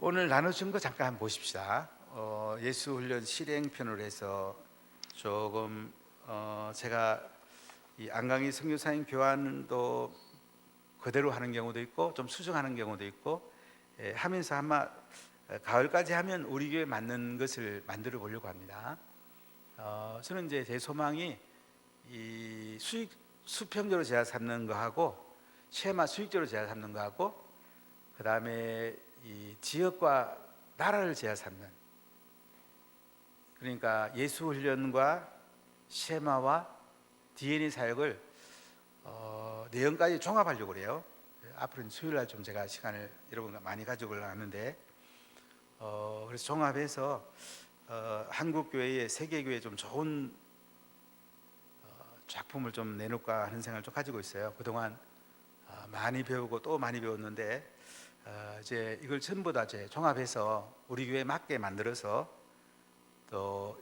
오늘 나눠준 거 잠깐 보십시다. 예수훈련 실행편으로 해서 조금 제가 이 안강희 선교사님 교환도 그대로 하는 경우도 있고 좀 수정하는 경우도 있고 하면서 아마 가을까지 하면 우리 교회에 맞는 것을 만들어 보려고 합니다. 저는 이제 제 소망이 이 수평적으로 제가 삼는 거하고 쉐마 수익적으로 제가 삼는 거하고 그 다음에 이 지역과 나라를 제가 삼는, 그러니까 예수훈련과 쉐마와 DNA 사역을 내용까지 종합하려고 그래요. 앞으로는 수요일날 좀 제가 시간을 여러분과 많이 가지고를 하는데 그래서 종합해서 한국교회에 세계교회에 좀 좋은 작품을 좀 내놓을까 하는 생각을 좀 가지고 있어요. 그동안 많이 배우고 또 많이 배웠는데 이제 이걸 전부 다 이제 종합해서 우리 교회에 맞게 만들어서 또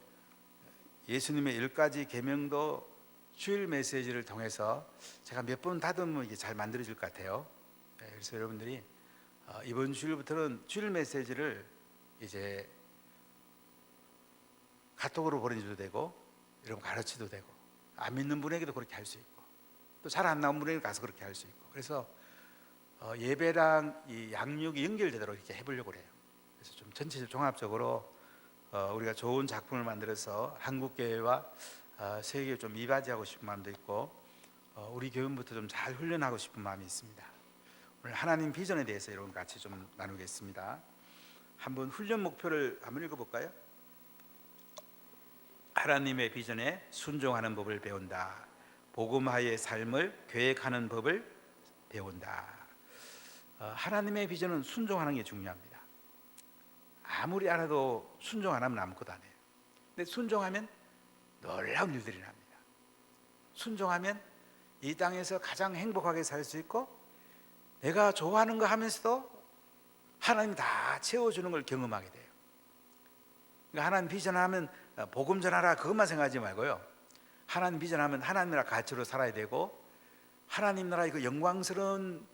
예수님의 10가지 계명도 주일 메시지를 통해서 제가 몇 번 다듬으면 이게 잘 만들어질 것 같아요. 그래서 여러분들이 이번 주일부터는 주일 메시지를 이제 카톡으로 보내줘도 되고 여러분 가르쳐도 되고 안 믿는 분에게도 그렇게 할 수 있고 또 잘 안 나온 분에게 가서 그렇게 할 수 있고, 그래서 예배랑 이 양육이 연결되도록 이렇게 해보려고 해요. 그래서 좀 전체적 종합적으로 우리가 좋은 작품을 만들어서 한국 교회와 세계에 좀 이바지하고 싶은 마음도 있고 우리 교회부터 좀 잘 훈련하고 싶은 마음이 있습니다. 오늘 하나님 비전에 대해서 여러분 같이 좀 나누겠습니다. 한번 훈련 목표를 한번 읽어볼까요? 하나님의 비전에 순종하는 법을 배운다. 복음화의 삶을 계획하는 법을 배운다. 하나님의 비전은 순종하는 게 중요합니다. 아무리 알아도 순종 안 하면 아무것도 안 해요. 근데 순종하면 놀라운 일들이 납니다. 순종하면 이 땅에서 가장 행복하게 살 수 있고 내가 좋아하는 거 하면서도 하나님이 다 채워주는 걸 경험하게 돼요. 그러니까 하나님 비전하면 복음 전하라 그것만 생각하지 말고요, 하나님 비전하면 하나님 나라 가치로 살아야 되고 하나님 나라의 그 영광스러운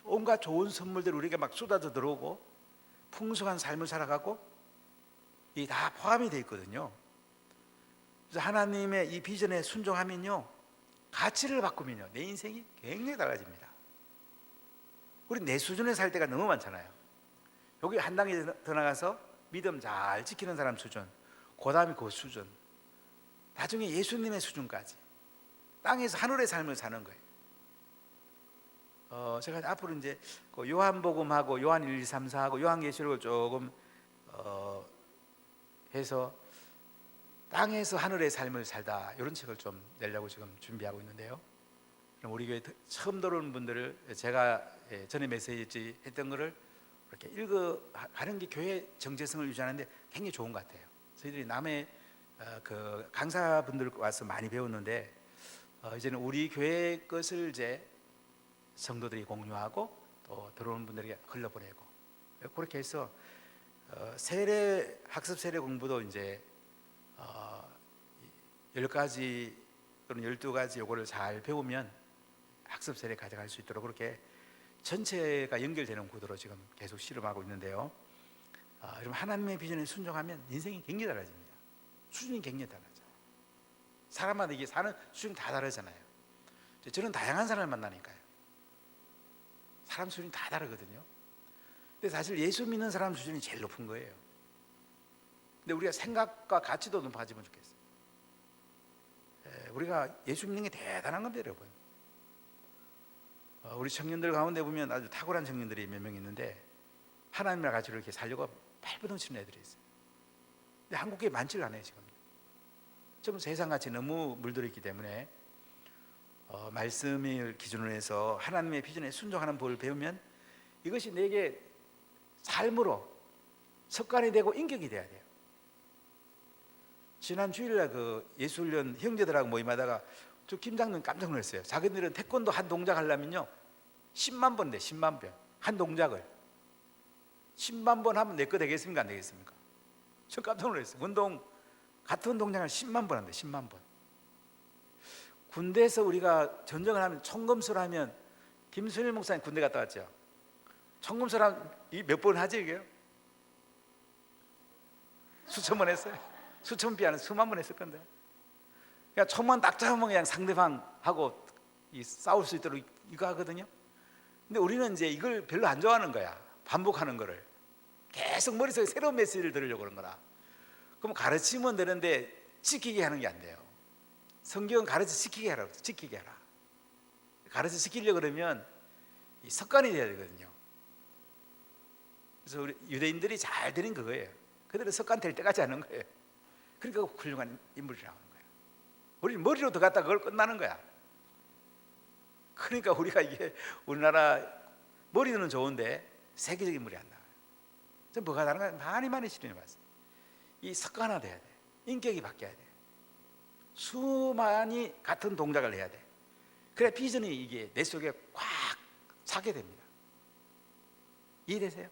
온갖 좋은 선물들 우리에게 막 쏟아져 들어오고 풍성한 삶을 살아가고 이 다 포함이 되어 있거든요. 그래서 하나님의 이 비전에 순종하면요, 가치를 바꾸면요 내 인생이 굉장히 달라집니다. 우리 내 수준에 살 때가 너무 많잖아요. 여기 한 단계 더 나가서 믿음 잘 지키는 사람 수준, 그 다음에 그 수준, 나중에 예수님의 수준까지 땅에서 하늘의 삶을 사는 거예요. 제가 앞으로 이제 그 요한복음하고 요한 1, 2, 3, 4하고 요한계시록을 조금 해서 땅에서 하늘의 삶을 살다 이런 책을 좀 내려고 지금 준비하고 있는데요. 그럼 우리 교회 처음 들어오는 분들을 제가 전에 메시지 했던 거를 이렇게 읽어가는 게 교회 정체성을 유지하는데 굉장히 좋은 것 같아요. 저희들이 남의 그 강사분들 와서 많이 배웠는데 이제는 우리 교회 것을 이제 성도들이 공유하고 또 들어오는 분들에게 흘려보내고 그렇게 해서 세례 학습 세례 공부도 이제 10가지 또는 12가지 요거를 잘 배우면 학습 세례 가져갈 수 있도록 그렇게 전체가 연결되는 구도로 지금 계속 실험하고 있는데요. 여러분 하나님의 비전에 순종하면 인생이 굉장히 달라집니다. 수준이 굉장히 달라져요. 사람마다 이게 사는 수준이 다 다르잖아요. 저는 다양한 사람을 만나니까요. 사람 수준이 다 다르거든요. 근데 사실 예수 믿는 사람 수준이 제일 높은 거예요. 근데 우리가 생각과 가치도 높아지면 좋겠어요. 우리가 예수 믿는 게 대단한 건데 여러분, 우리 청년들 가운데 보면 아주 탁월한 청년들이 몇 명 있는데 하나님과 같이 이렇게 살려고 발버둥 치는 애들이 있어요. 근데 한국에 많지가 않아요. 지금 세상같이 너무 물들어 있기 때문에 말씀을 기준으로 해서 하나님의 비전에 순종하는 법을 배우면 이것이 내게 삶으로 습관이 되고 인격이 돼야 돼요. 지난 주일날 그 예수훈련 형제들하고 모임하다가 저 김장로님 깜짝 놀랐어요. 자기들은 태권도 한 동작 하려면요 10만 번 돼. 10만 번 한 동작을 10만 번 하면 내 거 되겠습니까? 안 되겠습니까? 저 깜짝 놀랐어요. 같은 동작을 10만 번 한대. 10만 번. 군대에서 우리가 전쟁을 하면 총검수를 하면 김순일 목사님 군대 갔다 왔죠. 총검수를 몇 번 하지 이게요? 수천 번 했어요. 수천 비 아니라 수만 번 했을 건데. 그냥 총만 딱 잡으면 그냥 상대방하고 싸울 수 있도록 이거 하거든요. 근데 우리는 이제 이걸 별로 안 좋아하는 거야. 반복하는 거를 계속 머릿속에 새로운 메시지를 들으려고 그런 거라. 그럼 가르치면 되는데 지키게 하는 게 안 돼요. 성경은 가르쳐 지키게 하라고. 지키게 하라. 가르쳐 지키려고 그러면 이 습관이 돼야 되거든요. 그래서 우리 유대인들이 잘 되는 그거예요. 그들은 습관 될 때까지 하는 거예요. 그러니까 훌륭한 인물이 나오는 거예요. 우리는 머리로 들어갔다 그걸 끝나는 거야. 그러니까 우리가 이게 우리나라 머리는 좋은데 세계적인 물이 안 나와요. 저 뭐가 다른가 많이 실험해 봤어요. 이 습관화돼야 돼. 인격이 바뀌어야 돼. 수많이 같은 동작을 해야 돼. 그래야 비전이 이게 내 속에 꽉 차게 됩니다. 이해되세요?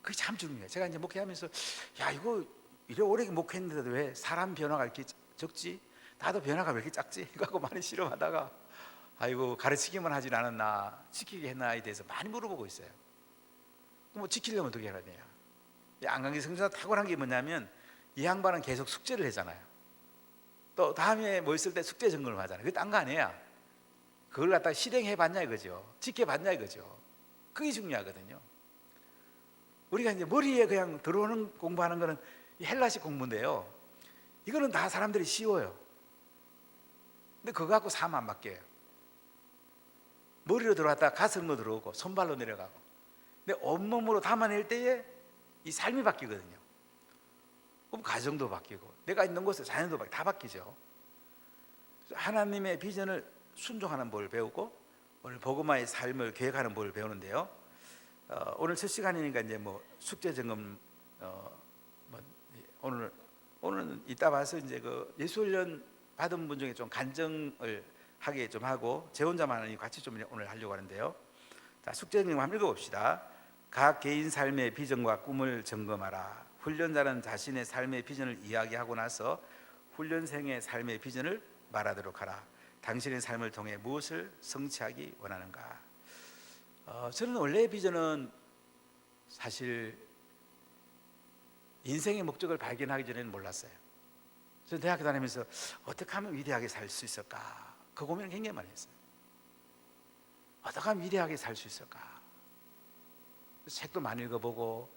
그게 참 중요해요. 제가 이제 목회하면서 야 이거 이래 오래 목회했는데도 왜 사람 변화가 이렇게 적지? 나도 변화가 왜 이렇게 작지? 이거 하고 많이 실험하다가 아이고 가르치기만 하진 않았나 지키게 했나에 대해서 많이 물어보고 있어요. 뭐 지키려면 어떻게 해야 돼요? 안강기 성전사 탁월한 게 뭐냐면 이 양반은 계속 숙제를 하잖아요. 또 다음에 뭐 있을 때 숙제 점검을 하잖아요. 그게 딴 거 아니에요. 그걸 갖다가 실행해 봤냐 이거죠. 지켜봤냐 이거죠. 그게 중요하거든요. 우리가 이제 머리에 그냥 들어오는 공부하는 거는 헬라식 공부인데요. 이거는 다 사람들이 쉬워요. 근데 그거 갖고 삶 안 바뀌어요. 머리로 들어왔다가 가슴으로 들어오고 손발로 내려가고. 근데 온몸으로 담아낼 때에 이 삶이 바뀌거든요. 그럼 가정도 바뀌고 내가 있는 곳에 자연도 바뀌고 다 바뀌죠. 하나님의 비전을 순종하는 법을 배우고 오늘 복음화의 삶을 계획하는 법을 배우는데요. 오늘 첫 시간이니까 이제 뭐 숙제 점검 오늘은 이따 봐서 이제 그 예수훈련 받은 분 중에 좀 간증을 하게 좀 하고 제 혼자만이 같이 좀 오늘 하려고 하는데요. 자, 숙제 점검 한번 읽어봅시다. 각 개인 삶의 비전과 꿈을 점검하라. 훈련자는 자신의 삶의 비전을 이야기하고 나서 훈련생의 삶의 비전을 말하도록 하라. 당신의 삶을 통해 무엇을 성취하기 원하는가? 저는 원래 비전은 사실 인생의 목적을 발견하기 전에는 몰랐어요. 저는 대학교 다니면서 어떻게 하면 위대하게 살 수 있을까? 그 고민을 굉장히 많이 했어요. 어떻게 하면 위대하게 살 수 있을까? 책도 많이 읽어보고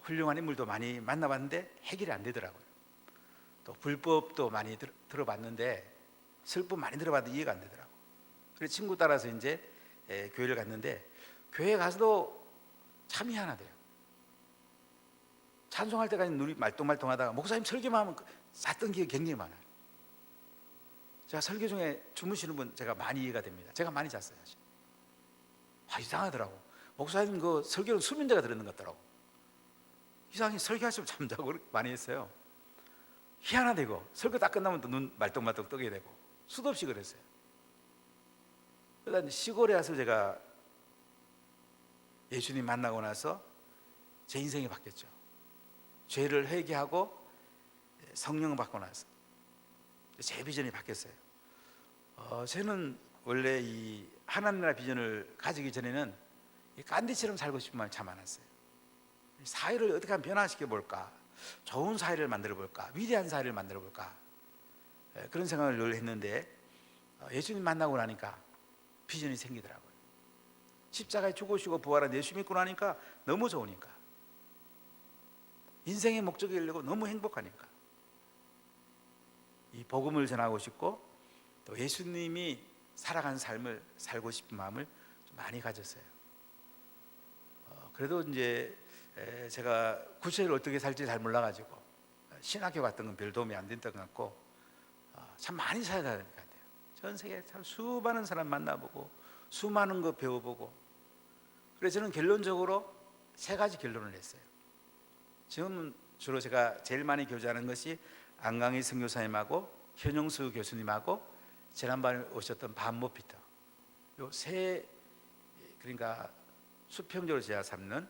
훌륭한 인물도 많이 만나봤는데 해결이 안 되더라고요. 또 불법도 많이 들어봤는데 슬픔 많이 들어봤는데 이해가 안 되더라고요. 그래서 친구 따라서 이제 교회를 갔는데 교회 가서도 참 희한하대요. 찬송할 때까지 눈이 말똥말똥하다가 목사님 설교만 하면 잤던 기억이 굉장히 많아요. 제가 설교 중에 주무시는 분 제가 많이 이해가 됩니다. 제가 많이 잤어요. 사실. 이상하더라고. 목사님 그 설교는 수면제가 들었는 것 같더라고. 이상하게 설교하시면 잠자고 많이 했어요. 희한하대고 설교 딱 끝나면 또 눈 말똥말똥 뜨게 되고 수도 없이 그랬어요. 그러다 시골에 와서 제가 예수님 만나고 나서 제 인생이 바뀌었죠. 죄를 회개하고 성령을 받고 나서 제 비전이 바뀌었어요. 저는 원래 이 하나님 나라 비전을 가지기 전에는 깐디처럼 살고 싶은 마음이 참 많았어요. 사회를 어떻게 하면 변화시켜 볼까? 좋은 사회를 만들어 볼까? 위대한 사회를 만들어 볼까? 그런 생각을 늘 했는데 예수님 만나고 나니까 비전이 생기더라고요. 십자가에 죽으시고 부활한 예수 믿고 나니까 너무 좋으니까 인생의 목적이 되려고 너무 행복하니까 이 복음을 전하고 싶고 또 예수님이 살아간 삶을 살고 싶은 마음을 좀 많이 가졌어요. 그래도 이제 제가 구체적으로 어떻게 살지 잘 몰라가지고 신학교 갔던 건 별 도움이 안 됐던 것 같고 참 많이 살아야 될 것 같아요. 전 세계 참 수많은 사람 만나보고 수많은 거 배워보고 그래서 저는 결론적으로 세 가지 결론을 했어요. 지금 주로 제가 제일 많이 교제하는 것이 안강희 선교사님하고 현용수 교수님하고 지난번에 오셨던 반모피터 요 세 그러니까 수평적으로 제가 삼는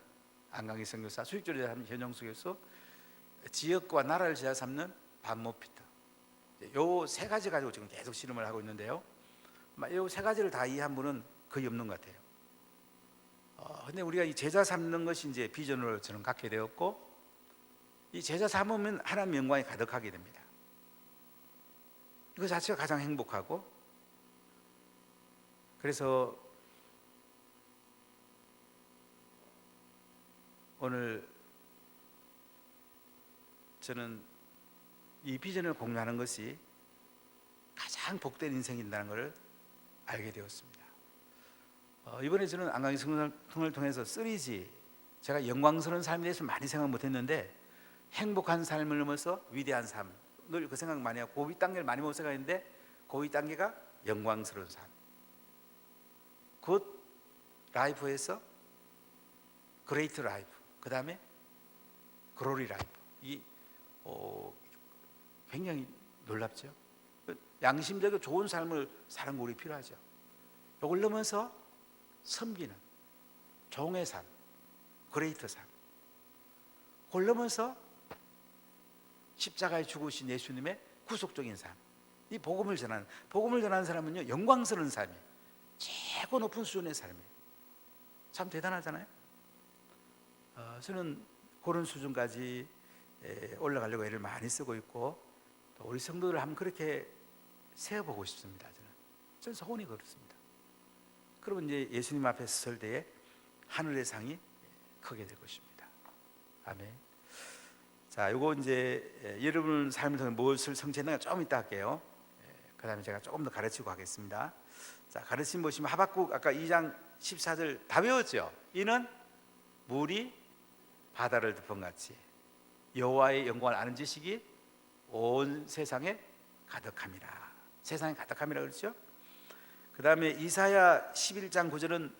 안강희 선교사, 수익적으로 제가 삼는 현용수 교수, 지역과 나라를 제가 삼는 반모피터 요 세 가지 가지고 지금 계속 실험을 하고 있는데요. 요 세 가지를 다 이해한 분은 거의 없는 것 같아요. 근데 우리가 이 제자 삼는 것이 이제 비전으로 저는 갖게 되었고 이 제자 삼으면 하나님 영광이 가득하게 됩니다. 이거 자체가 가장 행복하고, 그래서 오늘 저는 이 비전을 공유하는 것이 가장 복된 인생이라는 것을 알게 되었습니다. 이번에 저는 안강의 성을 통해서 3G, 제가 영광스러운 삶에 대해서 많이 생각 못했는데 행복한 삶을 넘어서 위대한 삶, 늘 그 생각 많이 하고 고위 단계를 많이 못 생각했는데 고위 단계가 영광스러운 삶, 굿 라이프에서 그레이트 라이프, 그 다음에 글로리 라이프. 이 굉장히 놀랍죠. 양심적이고 좋은 삶을 사는 거 우리 필요하죠. 이걸 넘어서 섬기는 종의 삶, 그레이트 삶, 그걸 넘어서 십자가에 죽으신 예수님의 구속적인 삶, 이 복음을 전하는 사람은요, 영광스러운 삶이 최고 높은 수준의 삶이에요. 참 대단하잖아요. 저는 그런 수준까지 올라가려고 애를 많이 쓰고 있고, 또 우리 성도들 한번 그렇게 세워보고 싶습니다. 저는 소원이 그렇습니다. 그러면 이제 예수님 앞에 설 때에 하늘의 상이 크게 될 것입니다. 아멘. 자, 요거 이제 여러분 삶을 통해 무엇을 성취했는가 좀 이따 할게요. 그 다음에 제가 조금 더 가르치고 가겠습니다. 자, 가르침 보시면 하박국 아까 2장 14절 다 외웠죠? 이는 물이 바다를 덮은같이 여호와의 영광을 아는 지식이 온 세상에 가득함이라. 세상에 가득함이라 그랬죠? 그 다음에 이사야 11장 9절은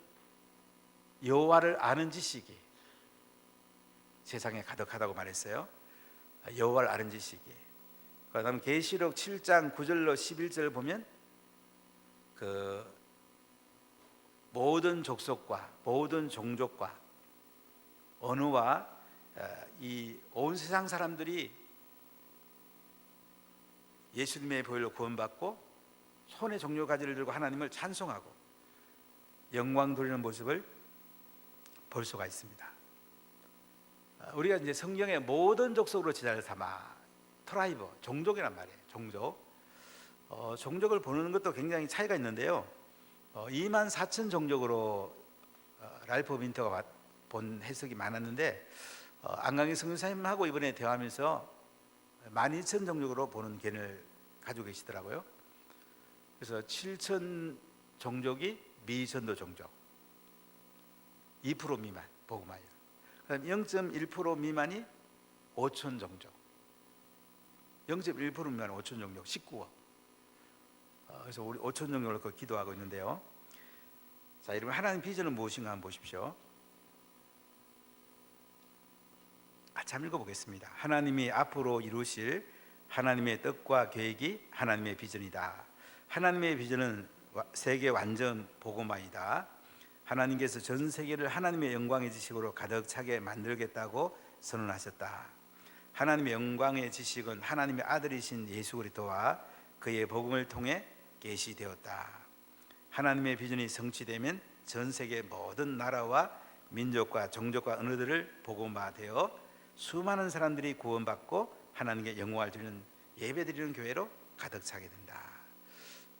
여호와를 아는 지식이 세상에 가득하다고 말했어요. 여호와를 아는 지식이. 그 다음에 계시록 7장 9절로 11절 보면 그 모든 족속과 모든 종족과 언어와 이 온 세상 사람들이 예수님의 보혈로 구원받고 손에 종려 가지를 들고 하나님을 찬송하고 영광 돌리는 모습을 볼 수가 있습니다. 우리가 이제 성경의 모든 족속으로 제자를 삼아, 트라이브, 종족이란 말이에요. 종족을 보는 것도 굉장히 차이가 있는데요. 24,000 종족으로 랄프 윈터가 본 해석이 많았는데, 안강희 성교사님하고 이번에 대화하면서 12,000 종족으로 보는 견해를 가지고 계시더라고요. 그래서 7,000 종족이 미전도 종족, 2% 미만 복음화요. 그다음 0.1% 미만이 5,000 종족, 0.1% 미만 5,000 종족 19억. 그래서 우리 5,000 종족을 기도하고 있는데요. 자, 여러분 하나님 비전은 무엇인가 한번 보십시오. 같이 한번 읽어보겠습니다. 하나님이 앞으로 이루실 하나님의 뜻과 계획이 하나님의 비전이다. 하나님의 비전은 세계 완전 복음화이다. 하나님께서 전 세계를 하나님의 영광의 지식으로 가득 차게 만들겠다고 선언하셨다. 하나님의 영광의 지식은 하나님의 아들이신 예수 그리스도와 그의 복음을 통해 계시되었다. 하나님의 비전이 성취되면 전 세계 모든 나라와 민족과 종족과 언어들을 복음화되어 수많은 사람들이 구원받고 하나님께 영광을 드리는 예배드리는 교회로 가득 차게 된다.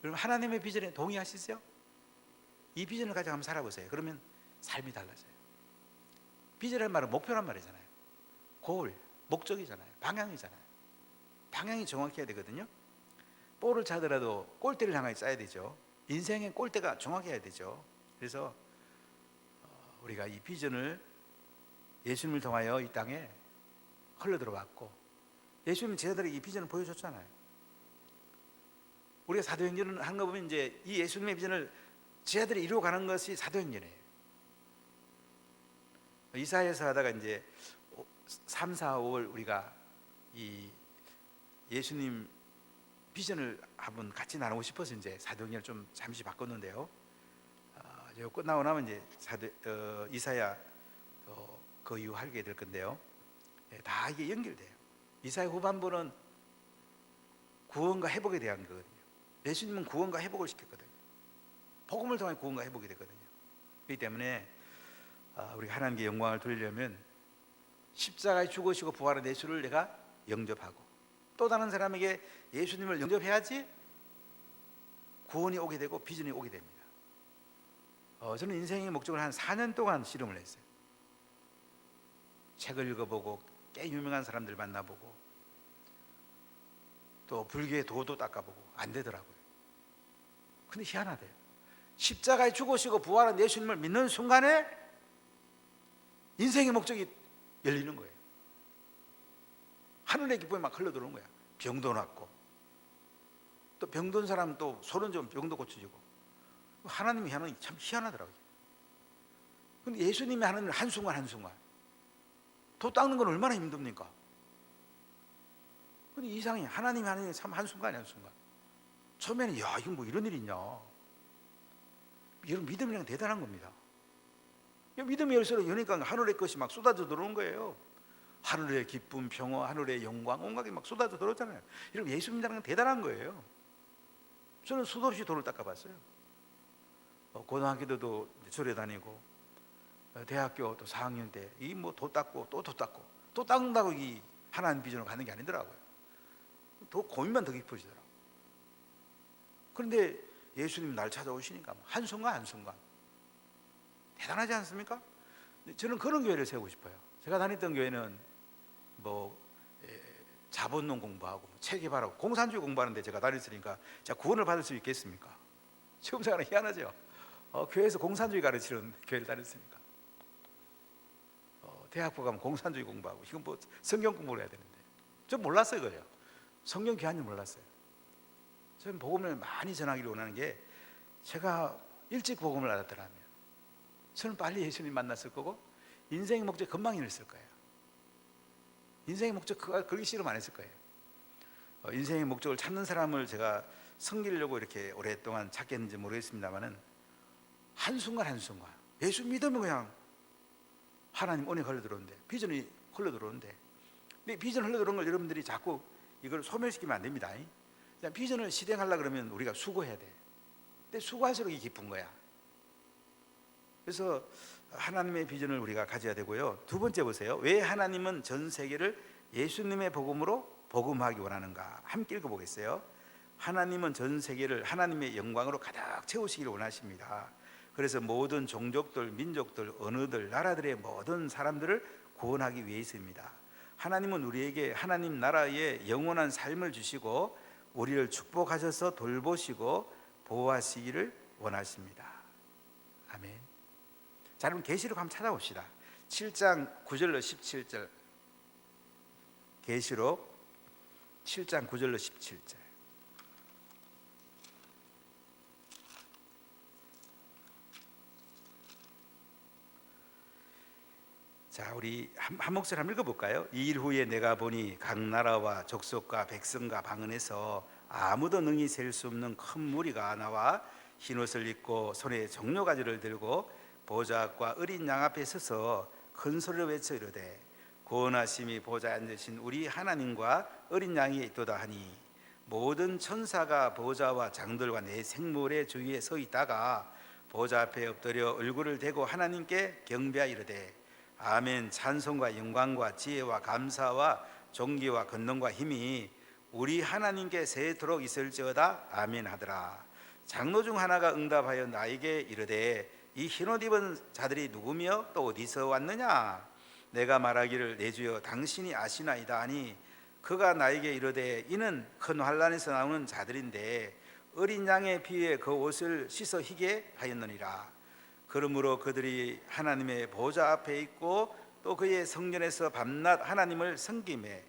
여러분 하나님의 비전에 동의하시죠? 이 비전을 가지고 한번 살아보세요. 그러면 삶이 달라져요. 비전이라는 말은 목표란 말이잖아요. 고을, 목적이잖아요. 방향이잖아요. 방향이 정확해야 되거든요. 볼을 차더라도 골대를 향해 짜야 되죠. 인생의 골대가 정확해야 되죠. 그래서 우리가 이 비전을 예수님을 통하여 이 땅에 흘러들어왔고, 예수님은 제자들에게 이 비전을 보여줬잖아요. 우리가 사도행전을 한 거 보면 이제 이 예수님의 비전을 제자들이 이루어가는 것이 사도행전이에요. 이사야에서 하다가 이제 3, 4, 5월 우리가 이 예수님 비전을 한번 같이 나누고 싶어서 이제 사도행전을 좀 잠시 바꿨는데요. 이제 끝나고 나면 이제 이사야 그 이후 하게 될 건데요. 다 이게 연결돼요. 이사야 후반부는 구원과 회복에 대한 거거든요. 예수님은 구원과 회복을 시켰거든요. 복음을 통해 구원과 회복이 되거든요. 그렇기 때문에 우리가 하나님께 영광을 돌리려면 십자가에 죽으시고 부활한 예수를 내가 영접하고 또 다른 사람에게 예수님을 영접해야지 구원이 오게 되고 비전이 오게 됩니다. 저는 인생의 목적을 한 4년 동안 실험을 했어요. 책을 읽어보고 꽤 유명한 사람들 만나보고 또 불교의 도도 닦아보고 안 되더라고요. 근데 희한하대요. 십자가에 죽으시고 부활한 예수님을 믿는 순간에 인생의 목적이 열리는 거예요. 하늘의 기쁨이 막 흘러들어오는 거야. 병도 낫고 또 병든 사람 또 손은 좀 병도 고쳐지고 하나님이 하는 게 참 희한하더라고요. 근데 예수님이 하는 일은 한순간 한순간. 도 닦는 건 얼마나 힘듭니까? 근데 이상해. 하나님이 하는 일은 참 한순간이 한순간. 처음에는 야 이거 뭐 이런 일이 있냐. 이런 믿음이란 대단한 겁니다. 믿음이 열쇠로 여니까 하늘의 것이 막 쏟아져 들어오는 거예요. 하늘의 기쁨, 평화, 하늘의 영광, 온갖 게 막 쏟아져 들어오잖아요. 이런 예수 믿는 건 대단한 거예요. 저는 수도 없이 도를 닦아봤어요. 고등학교 때도 절에 다니고 대학교 또 4학년 때 이 뭐 도 닦고 또 도 닦고 또 닦는다고 이 하나님 비전으로 가는 게 아니더라고요. 더 고민만 더 깊어지더라고요. 그런데 예수님 날 찾아오시니까 한순간 한순간 대단하지 않습니까? 저는 그런 교회를 세우고 싶어요. 제가 다녔던 교회는 뭐 자본론 공부하고 체계발하고 공산주의 공부하는데 제가 다녔으니까 제가 구원을 받을 수 있겠습니까? 처음 생각하면 희한하죠. 교회에서 공산주의 가르치는 교회를 다녔으니까 대학부 가면 공산주의 공부하고 이건 뭐 성경 공부를 해야 되는데 전 몰랐어요. 그거요. 성경 귀한지 몰랐어요. 저는 복음을 많이 전하기를 원하는 게 제가 일찍 복음을 알았더라면 저는 빨리 예수님 만났을 거고 인생의 목적 금방 이뤘을 거예요. 인생의 목적 그렇게 실험 안 했을 거예요. 인생의 목적을 찾는 사람을 제가 섬기려고 이렇게 오랫동안 찾겠는지 모르겠습니다만은 한순간 한순간 예수 믿으면 그냥 하나님 은혜가 흘러들어오는데 비전이 흘러들어오는데 근데 비전 흘러들어온 걸 여러분들이 자꾸 이걸 소멸시키면 안 됩니다. 비전을 실행하려고 그러면 우리가 수고해야 돼. 근데 수고할수록 이 기쁜 거야. 그래서 하나님의 비전을 우리가 가져야 되고요. 두 번째 보세요. 왜 하나님은 전 세계를 예수님의 복음으로 복음하기 원하는가? 함께 읽어보겠어요. 하나님은 전 세계를 하나님의 영광으로 가득 채우시기를 원하십니다. 그래서 모든 종족들, 민족들, 언어들, 나라들의 모든 사람들을 구원하기 위해서입니다. 하나님은 우리에게 하나님 나라의 영원한 삶을 주시고 우리를 축복하셔서 돌보시고 보호하시기를 원하십니다. 아멘. 자, 그럼 계시록 한번 찾아봅시다. 7장 9절로 17절. 계시록 7장 9절로 17절. 자, 우리 한 목소리 한번 읽어볼까요? 이 일 후에 내가 보니 각 나라와 족속과 백성과 방언에서 아무도 능히 셀 수 없는 큰 무리가 나와 흰옷을 입고 손에 종려가지를 들고 보좌 앞과 어린 양 앞에 서서 큰 소리로 외쳐 이르되 구원하심이 보좌에 앉으신 우리 하나님과 어린 양이 있도다 하니 모든 천사가 보좌와 장들과 내 생물의 주위에 서 있다가 보좌 앞에 엎드려 얼굴을 대고 하나님께 경배하 이르되 아멘. 찬송과 영광과 지혜와 감사와 존귀와 권능과 힘이 우리 하나님께 세토록 있을지어다. 아멘 하더라. 장로 중 하나가 응답하여 나에게 이르되 이 흰옷 입은 자들이 누구며 또 어디서 왔느냐? 내가 말하기를 내 주여 당신이 아시나이다 하니 그가 나에게 이르되 이는 큰 환난에서 나오는 자들인데 어린 양의 피에 그 옷을 씻어 희게 하였느니라. 그러므로 그들이 하나님의 보좌 앞에 있고 또 그의 성전에서 밤낮 하나님을 섬기매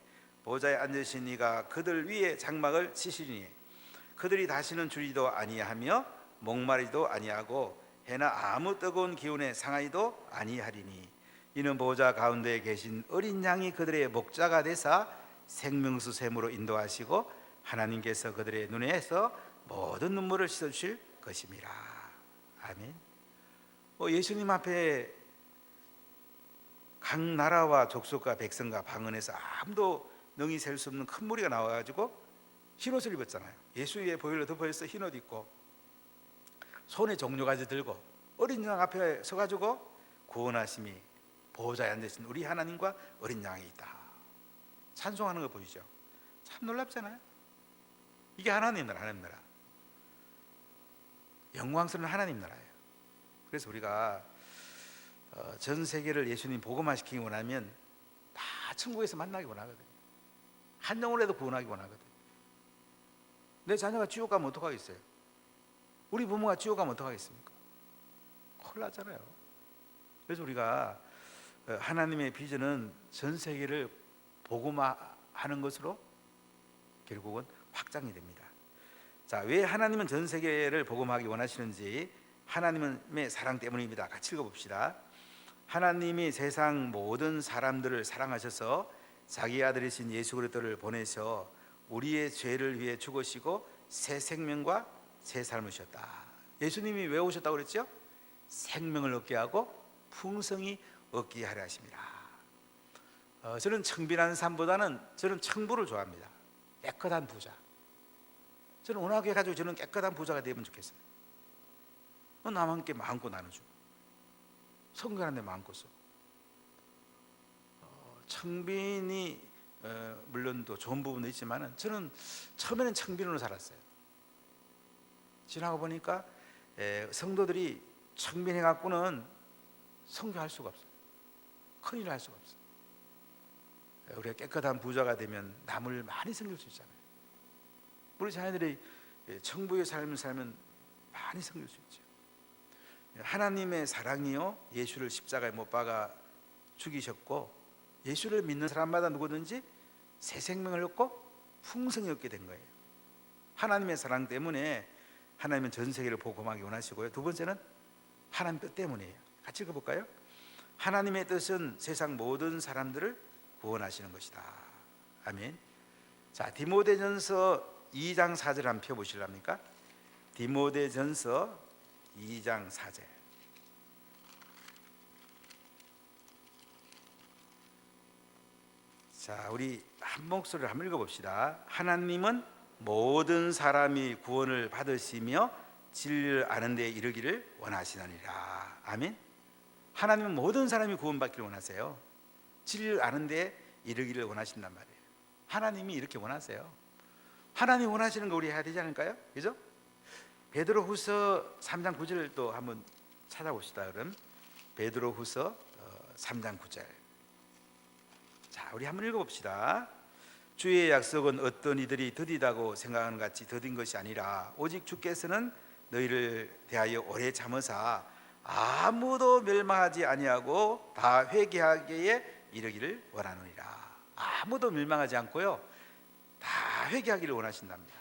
보좌에 앉으신 이가 그들 위에 장막을 치시니 그들이 다시는 줄이도 아니하며 목마리도 아니하고 해나 아무 뜨거운 기운에 상하이도 아니하리니 이는 보좌 가운데에 계신 어린 양이 그들의 목자가 되사 생명수 샘으로 인도하시고 하나님께서 그들의 눈에서 모든 눈물을 씻어주실 것임이라. 아멘. 예수님 앞에 각 나라와 족속과 백성과 방언에서 아무도 능히 셀 수 없는 큰 무리가 나와가지고 흰옷을 입었잖아요. 예수 위에 보혈로 덮어서 흰옷 입고 손에 종려가지 들고 어린 양 앞에 서가지고 구원하심이 보호자에 앉으신 우리 하나님과 어린 양이 있다. 찬송하는 거 보이죠? 참 놀랍잖아요. 이게 하나님 나라, 하나님 나라. 영광스러운 하나님 나라예요. 그래서 우리가 전 세계를 예수님 복음화시키기 원하면 다 천국에서 만나기 원하거든요. 한 영혼이라도 구원하기 원하거든요. 내 자녀가 지옥 가면 어떡하겠어요? 우리 부모가 지옥 가면 어떡하겠습니까? 큰일 나잖아요. 그래서 우리가 하나님의 비전은 전 세계를 복음화하는 것으로 결국은 확장이 됩니다. 자, 왜 하나님은 전 세계를 복음하기 원하시는지 하나님의 사랑 때문입니다. 같이 읽어봅시다. 하나님이 세상 모든 사람들을 사랑하셔서 자기 아들이신 예수 그리스도를 보내셔 우리의 죄를 위해 죽으시고 새 생명과 새 삶을 주셨다. 예수님이 왜 오셨다고 그랬죠? 생명을 얻게 하고 풍성히 얻게 하려 하십니다. 저는 청빈한 삶보다는 저는 청부를 좋아합니다. 깨끗한 부자. 저는 워낙에 가지고 저는 깨끗한 부자가 되면 좋겠어요. 남한테 마음껏 나눠주고 성결한 데 마음껏 써. 청빈이 물론 또 좋은 부분도 있지만 저는 처음에는 청빈으로 살았어요. 지나고 보니까 성도들이 청빈해 갖고는 성교할 수가 없어요. 큰일을 할 수가 없어요. 우리가 깨끗한 부자가 되면 남을 많이 섬길 수 있잖아요. 우리 자녀들이 청부의 삶을 살면 많이 섬길 수 있죠. 하나님의 사랑이요 예수를 십자가에 못 박아 죽이셨고 예수를 믿는 사람마다 누구든지 새 생명을 얻고 풍성히 얻게 된 거예요. 하나님의 사랑 때문에 하나님은 전 세계를 복음하기 원하시고요. 두 번째는 하나님 뜻 때문이에요. 같이 읽어볼까요? 하나님의 뜻은 세상 모든 사람들을 구원하시는 것이다. 아멘. 자, 디모데전서 2장 4절 한번 펴보실랍니까? 디모데전서 2장 4절. 자, 우리 한 목소리를 한번 읽어봅시다. 하나님은 모든 사람이 구원을 받으시며 진리를 아는 데 이르기를 원하시느니라. 아멘. 하나님은 모든 사람이 구원받기를 원하세요. 진리를 아는 데 이르기를 원하신단 말이에요. 하나님이 이렇게 원하세요. 하나님 원하시는 거 우리 해야 되지 않을까요? 그죠? 베드로후서 3장 9절을 또 한번 찾아봅시다. 그럼 베드로후서 3장 9절. 자, 우리 한번 읽어봅시다. 주의 약속은 어떤 이들이 더디다고 생각하는 같이 더딘 것이 아니라 오직 주께서는 너희를 대하여 오래 참으사 아무도 멸망하지 아니하고 다 회개하기에 이르기를 원하느니라. 아무도 멸망하지 않고요 다 회개하기를 원하신답니다.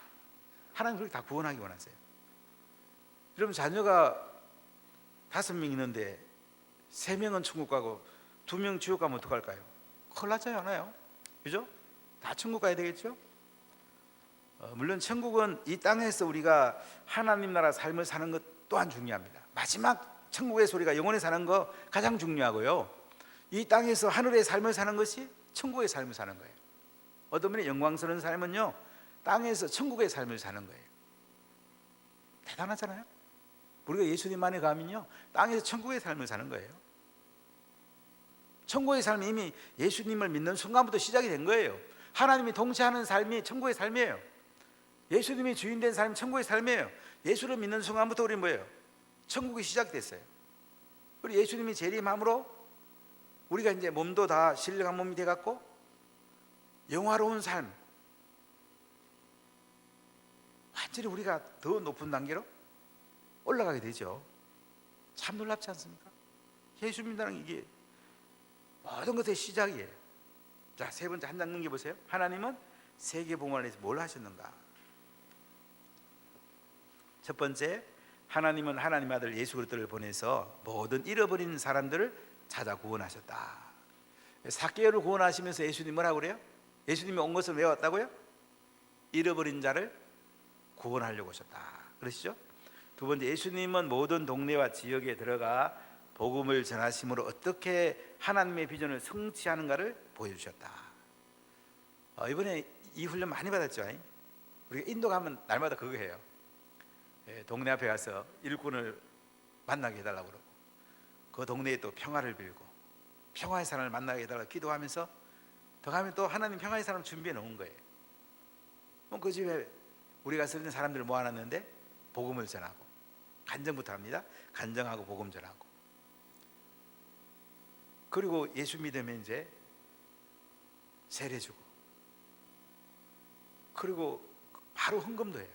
하나님 그렇게 다 구원하기 원하세요. 여러분 자녀가 5명 있는데 3명은 천국 가고 2명 지옥 가면 어떡할까요? 큰일 나지 않아요? 그죠? 다 천국 가야 되겠죠? 물론 천국은 이 땅에서 우리가 하나님 나라 삶을 사는 것 또한 중요합니다. 마지막 천국에서 우리가 영원히 사는 거 가장 중요하고요, 이 땅에서 하늘의 삶을 사는 것이 천국의 삶을 사는 거예요. 어떤 분의 영광스러운 삶은요 땅에서 천국의 삶을 사는 거예요. 대단하잖아요. 우리가 예수님 안에 가면요 땅에서 천국의 삶을 사는 거예요. 천국의 삶이 이미 예수님을 믿는 순간부터 시작이 된 거예요. 하나님이 동체하는 삶이 천국의 삶이에요. 예수님이 주인 된 삶이 천국의 삶이에요. 예수를 믿는 순간부터 우리 뭐예요? 천국이 시작됐어요. 우리 예수님이 재림함으로 우리가 이제 몸도 다 신령한 몸이 돼갖고 영화로운 삶, 완전히 우리가 더 높은 단계로 올라가게 되죠. 참 놀랍지 않습니까? 예수 믿는다는 이게 모든 것의 시작이에요. 자, 세 번째 한 장 넘겨보세요. 하나님은 세계복음을 위해서 뭘 하셨는가? 첫 번째, 하나님은 하나님 아들 예수 그리스도를 보내서 모든 잃어버린 사람들을 찾아 구원하셨다. 삭개오를 구원하시면서 예수님 뭐라고 그래요? 예수님이 온 것은 왜 왔다고요? 잃어버린 자를 구원하려고 오셨다. 그러시죠? 두 번째, 예수님은 모든 동네와 지역에 들어가 복음을 전하심으로 어떻게 하나님의 비전을 성취하는가를 보여주셨다. 이번에 이 훈련 많이 받았죠? 우리가 인도 가면 날마다 그거 해요. 동네 앞에 가서 일꾼을 만나게 해달라고 그러고 그 동네에 또 평화를 빌고 평화의 사람을 만나게 해달라고 기도하면서 더 가면 또 하나님 평화의 사람 준비해 놓은 거예요. 그 집에 우리가 쓰는 사람들을 모아놨는데 복음을 전하고, 간정부터 합니다. 간정하고 복음 전하고, 그리고 예수 믿으면 이제 세례 주고, 그리고 바로 헌금도 해요.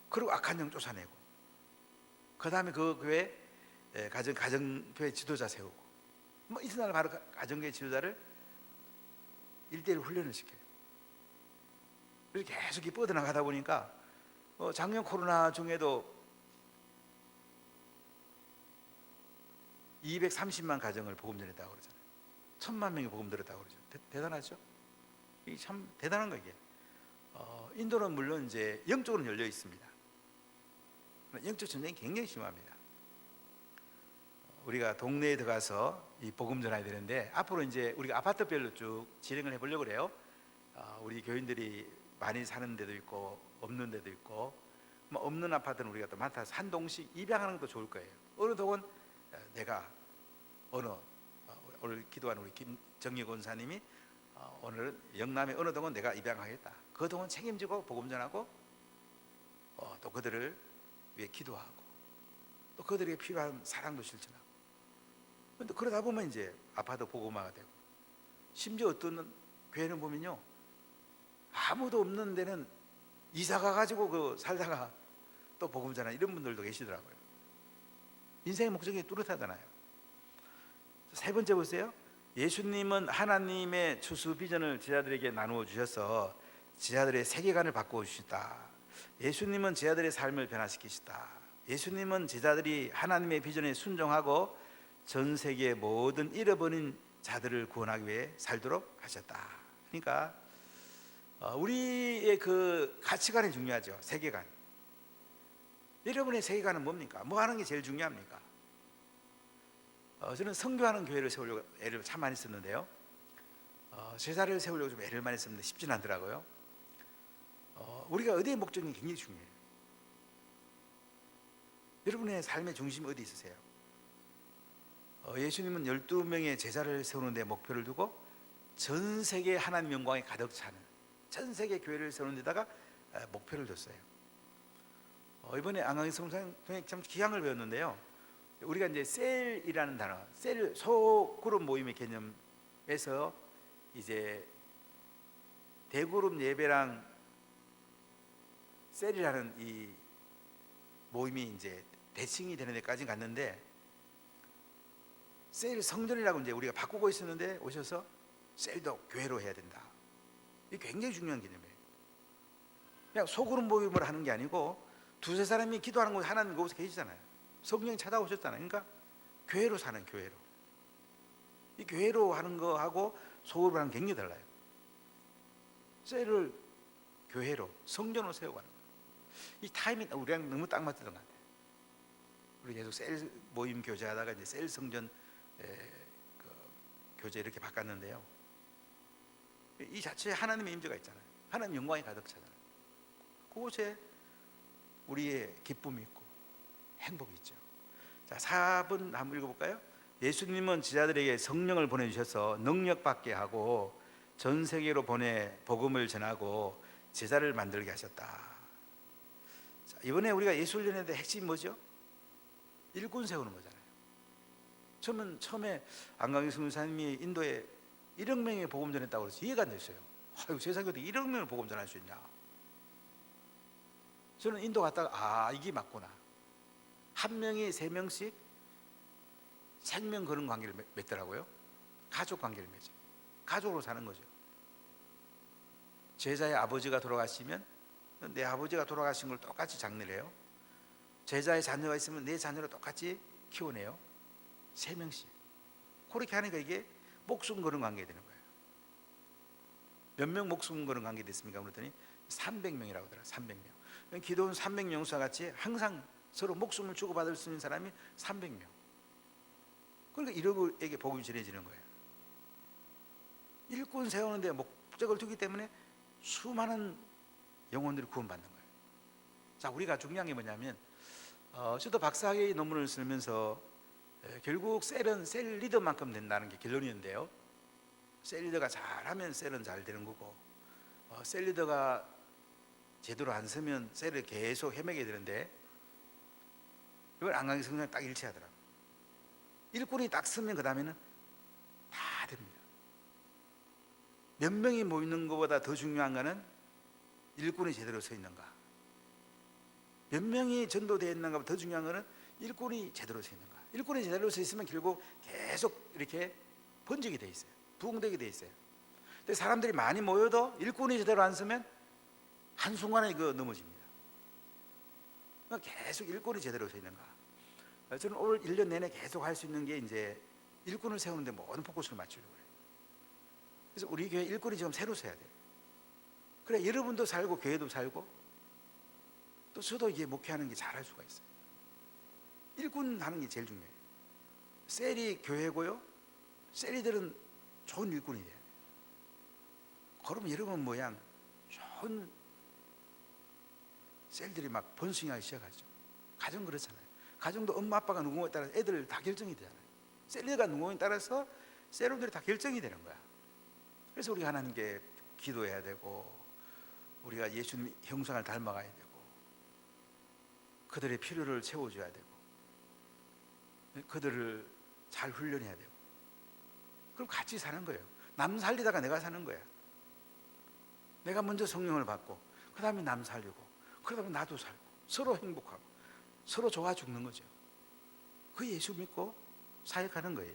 그리고 악한 영 쫓아내고, 그 다음에 그 교회 가정교회 지도자 세우고, 이튿날 바로 가정교회 지도자를 1대1 훈련을 시켜요. 이렇게 계속 뻗어나가다 보니까 작년 코로나 중에도 230만 가정을 복음 전했다고 그러잖아요. 1000만 명이 복음 들었다고 그러죠. 대단하죠? 이게 참 대단한 거 이게. 인도는 물론 이제 영적으로는 열려 있습니다. 영적 전쟁이 굉장히 심합니다. 우리가 동네에 들어가서 이 복음 전해야 되는데, 앞으로 이제 우리가 아파트별로 쭉 진행을 해보려고 그래요. 우리 교인들이 많이 사는 데도 있고 없는 데도 있고, 없는 아파트는 우리가 또 맡아서 한 동씩 입양하는 것도 좋을 거예요. 어느 동은 내가 오늘 기도한 우리 김정희 권사님이 오늘 영남의 어느 동은 내가 입양하겠다. 그 동은 책임지고 복음 전하고, 또 그들을 위해 기도하고, 또 그들에게 필요한 사랑도 실천하고. 근데 그러다 보면 이제 아파트 복음화가 되고, 심지어 어떤 교회는 보면요, 아무도 없는 데는 이사 가가지고 그 살다가 또 복음 전하는 이런 분들도 계시더라고요. 인생의 목적이 뚜렷하잖아요. 세 번째 보세요. 예수님은 하나님의 추수 비전을 제자들에게 나누어 주셔서 제자들의 세계관을 바꾸어 주시다. 예수님은 제자들의 삶을 변화시키시다. 예수님은 제자들이 하나님의 비전에 순종하고 전 세계 모든 잃어버린 자들을 구원하기 위해 살도록 하셨다. 그러니까 우리의 그 가치관이 중요하죠. 세계관. 여러분의 세계관은 뭡니까? 뭐 하는 게 제일 중요합니까? 저는 선교하는 교회를 세우려고 애를 참 많이 썼는데요, 제자를 세우려고 좀 애를 많이 썼는데 쉽지는 않더라고요. 우리가 어디에 목적이 굉장히 중요해요. 여러분의 삶의 중심이 어디 있으세요? 예수님은 12명의 제자를 세우는 데 목표를 두고 전 세계 하나님 영광이 가득 차는 전 세계 교회를 세우는 데다가 목표를 뒀어요. 이번에 안강희 성사님이 참 기항을 배웠는데요, 우리가 이제 셀이라는 단어, 셀 소그룹 모임의 개념에서 이제 대그룹 예배랑 셀이라는 이 모임이 이제 대칭이 되는 데까지 갔는데, 셀 성전이라고 이제 우리가 바꾸고 있었는데 오셔서 셀도 교회로 해야 된다. 이게 굉장히 중요한 개념이에요. 그냥 소그룹 모임을 하는 게 아니고 두세 사람이 기도하는 곳에 하나님 거기서 계시잖아요. 성령이 찾아오셨잖아요. 그러니까 교회로 사는, 교회로. 이 교회로 하는 거하고 소그룹을 하는 게 굉장히 달라요. 셀을 교회로, 성전으로 세워가는 거예요. 이 타이밍 우리랑 너무 딱 맞던 것 같아요. 우리 계속 셀 모임 교제하다가 이제 셀 성전 교제 이렇게 바꿨는데요, 이 자체에 하나님의 임재가 있잖아요. 하나님 영광이 가득 차잖아요. 그곳에 우리의 기쁨이 있고 행복이 있죠. 자, 4번 한번 읽어볼까요? 예수님은 제자들에게 성령을 보내주셔서 능력받게 하고 전 세계로 보내 복음을 전하고 제자를 만들게 하셨다. 자, 이번에 우리가 예술연회의 핵심이 뭐죠? 일꾼 세우는 거잖아요. 처음에 안강희 선교사님이 인도에 1억 명의 복음 전했다고 그래서 이해가 안 됐어요. 세상에 어떻게 1억 명을 복음 전할 수 있냐. 저는 인도 갔다가 이게 맞구나. 한 명이 3명씩 생명 거는 관계를 맺더라고요. 가족 관계를 맺어. 가족으로 사는 거죠. 제자의 아버지가 돌아가시면 내 아버지가 돌아가신 걸 똑같이 장례를 해요. 제자의 자녀가 있으면 내 자녀를 똑같이 키워내요. 3명씩. 그렇게 하니까 이게 목숨 거는 관계가 되는 거예요. 몇 명 목숨 거는 관계 됐습니까? 그랬더니 300명이라고 하더라고요. 300명. 기도원 300명수와 같이 항상 서로 목숨을 주고받을 수 있는 사람이 300명. 그러니까 이러고에게 복음이 전해지는 거예요. 일꾼 세우는데 목적을 두기 때문에 수많은 영혼들이 구원받는 거예요. 자, 우리가 중요한 게 뭐냐면 저도 박사학위 논문을 쓰면서 결국 셀은 셀 리더만큼 된다는 게 결론이었는데요. 셀 리더가 잘하면 셀은 잘 되는 거고, 셀 리더가 제대로 안 서면 셀을 계속 헤매게 되는데, 이걸 안강의 성장이 딱 일치하더라고요. 일꾼이 딱 서면 그 다음에는 다 됩니다. 몇 명이 모이는 것보다 더 중요한 거는 일꾼이 제대로 서 있는가, 몇 명이 전도되어 있는가 더 중요한 거는 일꾼이 제대로 서 있는가. 일꾼이 제대로 서 있으면 결국 계속 이렇게 번지게 돼 있어요. 부흥되게 돼 있어요. 근데 사람들이 많이 모여도 일꾼이 제대로 안 서면 한순간에 넘어집니다. 계속 일꾼이 제대로 서 있는가. 저는 올 1년 내내 계속 할 수 있는 게 이제 일꾼을 세우는데 모든 포커스를 맞추려고 해요. 그래서 우리 교회 일꾼이 지금 새로 서야 돼요. 그래 여러분도 살고 교회도 살고 또 저도 이게 목회하는 게 잘할 수가 있어요. 일꾼 하는 게 제일 중요해요. 셀이 교회고요, 셀이들은 좋은 일꾼이 돼요. 그러면 여러분 모양 좋은 셀들이 막 번성하기 시작하죠. 가정 그렇잖아요. 가정도 엄마 아빠가 누구에 따라서 애들 다 결정이 되잖아요. 셀리가 누구에 따라서 셀들이 다 결정이 되는 거야. 그래서 우리가 하나님께 기도해야 되고, 우리가 예수님 형상을 닮아가야 되고, 그들의 필요를 채워줘야 되고, 그들을 잘 훈련해야 되고, 그럼 같이 사는 거예요. 남 살리다가 내가 사는 거야. 내가 먼저 성령을 받고 그 다음에 남 살리고 그러다 보면 나도 살고 서로 행복하고 서로 좋아 죽는 거죠. 그 예수 믿고 사역하는 거예요.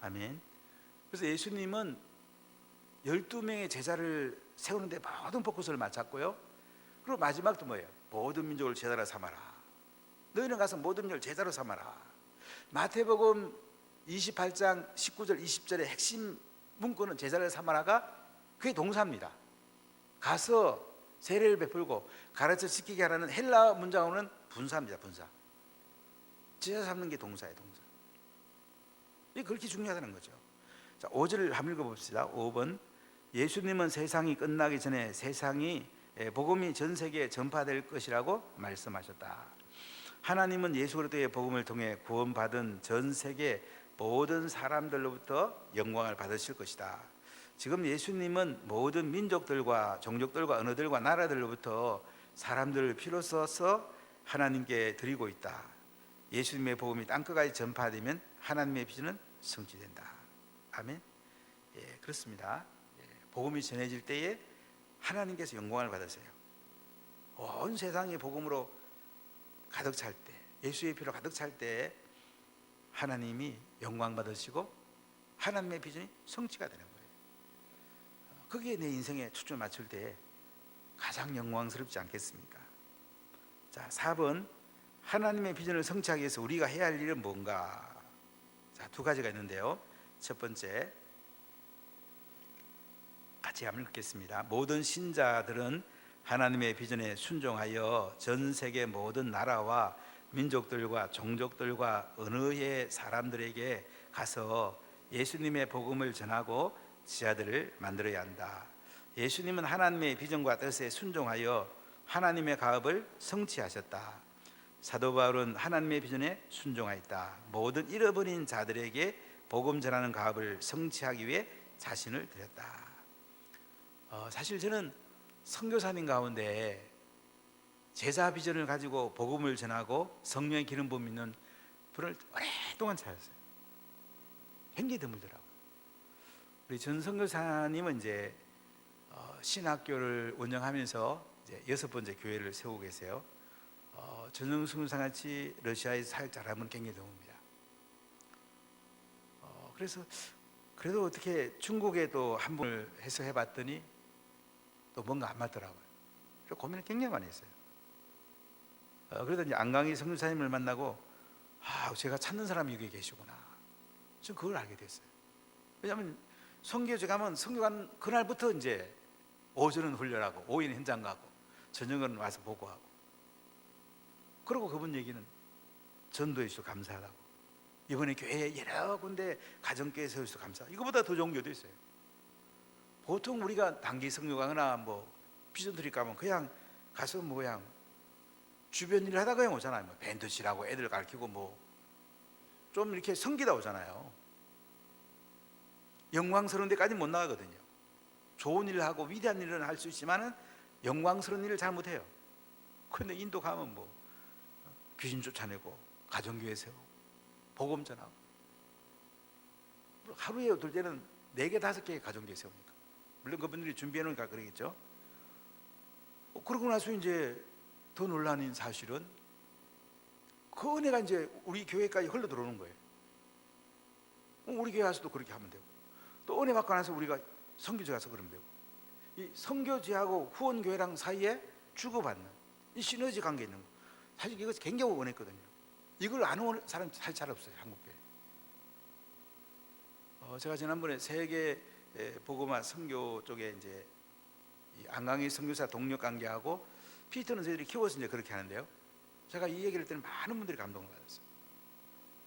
아멘. 그래서 예수님은 12명의 제자를 세우는데 모든 포커스를 맞췄고요. 그리고 마지막도 뭐예요? 모든 민족을 제자로 삼아라. 너희는 가서 모든 민족을 제자로 삼아라. 마태복음 28장 19절 20절의 핵심 문구는 제자를 삼아라가 그게 동사입니다. 가서 세례를 베풀고 가르쳐 지키게 하라는 헬라 문장어는 분사입니다. 분사. 제자 삼는 게 동사예요. 동사. 이게 그렇게 중요하다는 거죠. 자, 5절을 한번 읽어봅시다. 5번. 예수님은 세상이 끝나기 전에 복음이 전 세계에 전파될 것이라고 말씀하셨다. 하나님은 예수 그리스도의 복음을 통해 구원받은 전 세계 모든 사람들로부터 영광을 받으실 것이다. 지금 예수님은 모든 민족들과 종족들과 언어들과 나라들로부터 사람들을 필요 써서 하나님께 드리고 있다. 예수님의 복음이 땅끝까지 전파되면 하나님의 비전은 성취된다. 아멘. 예, 그렇습니다. 복음이 전해질 때에 하나님께서 영광을 받으세요. 온 세상이 복음으로 가득 찰 때, 예수의 피로 가득 찰 때 하나님이 영광 받으시고 하나님의 비전이 성취가 되는 거예요. 거기에 내 인생에 초점을 맞출 때 가장 영광스럽지 않겠습니까? 자, 4번. 하나님의 비전을 성취하기 위해서 우리가 해야 할 일은 뭔가? 자, 두 가지가 있는데요. 첫 번째, 같이 한번 읽겠습니다. 모든 신자들은 하나님의 비전에 순종하여 전 세계 모든 나라와 민족들과 종족들과 언어의 사람들에게 가서 예수님의 복음을 전하고 지하들을 만들어야 한다. 예수님은 하나님의 비전과 뜻에 순종하여 하나님의 가업을 성취하셨다. 사도 바울은 하나님의 비전에 순종하였다. 모든 잃어버린 자들에게 복음 전하는 가업을 성취하기 위해 자신을 드렸다. 사실 저는 선교사님 가운데 제자 비전을 가지고 복음을 전하고 성령의 기름 부음 있는 분을 오랫동안 찾았어요. 굉장히 드물더라고요. 우리 전 선교사님은 이제 신학교를 운영하면서 이제 6번째 교회를 세우고 계세요. 전정 선교사 같이 러시아에서 사역 잘하는 분 굉장히 드뭅니다. 그래서 그래도 어떻게 중국에도 한 분을 해서 해봤더니 또 뭔가 안 맞더라고요. 그래서 고민을 굉장히 많이 했어요. 그러다 이제 안강희 선교사님을 만나고 제가 찾는 사람이 여기 계시구나. 전 그걸 알게 됐어요. 왜냐하면 선교제 가면 선교관 그날부터 이제 오전은 훈련하고 오후에는 현장 가고 저녁은 와서 보고하고, 그리고 그분 얘기는 전도해 주셔서 감사하다고, 이번에 교회에 여러 군데 가정교회 세워주셔서 감사하다고. 이거보다 더 좋은 교회도 있어요. 보통 우리가 단기 선교 가거나 뭐 비전 트립 가면 그냥 가서 주변 일을 하다가 그냥 오잖아요. 뭐 밴드 치라고 애들 가르치고 뭐 좀 이렇게 성기다 오잖아요. 영광스러운 데까지 못 나가거든요. 좋은 일을 하고 위대한 일을 할 수 있지만은 영광스러운 일을 잘 못해요. 그런데 인도 가면 뭐 귀신 쫓아내고 가정교회 세우고 복음 전하고, 하루에 어떨 때는 4개 5개 가정교회 세우니까, 물론 그분들이 준비해 놓으니까 그러겠죠. 그러고 나서 이제 더 놀라는 사실은 그 은혜가 이제 우리 교회까지 흘러 들어오는 거예요. 우리 교회 와서도 그렇게 하면 되고, 또 은혜 받고 나서 우리가 선교지 가서 그러면 되고, 이 선교지하고 후원교회랑 사이에 주고받는 이 시너지 관계 있는 거, 사실 이거 굉장히 원했거든요. 이걸 안 오는 사람 사실 잘 없어요, 한국교회. 제가 지난번에 세계 복음화 선교 쪽에 이제 안강희 선교사 동력 관계하고 피터는 저희들이 키워서 이제 그렇게 하는데요. 제가 이 얘기를 때는 많은 분들이 감동을 받았어요.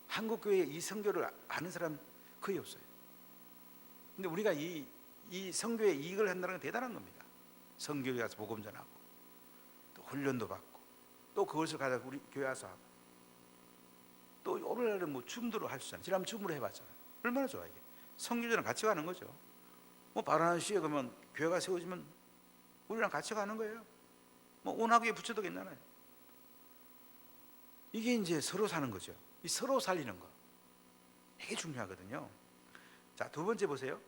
한국교회에 이 선교를 아는 사람 거의 없어요. 근데 우리가 이 선교에 이익을 한다는 건 대단한 겁니다. 선교에 가서 복음 전하고 또 훈련도 받고 또 그것을 가지고 우리 교회 와서 하고, 또 오늘날은 뭐 춤도로 할 수 있잖아요. 지난번 춤으로 해봤잖아요. 얼마나 좋아 이게. 선교제랑 같이 가는 거죠. 뭐 바라나시에 가면 교회가 세워지면 우리랑 같이 가는 거예요. 뭐 온화교회 부처도 괜찮아요. 이게 이제 서로 사는 거죠. 이 서로 살리는 거 되게 중요하거든요. 자, 두 번째 보세요.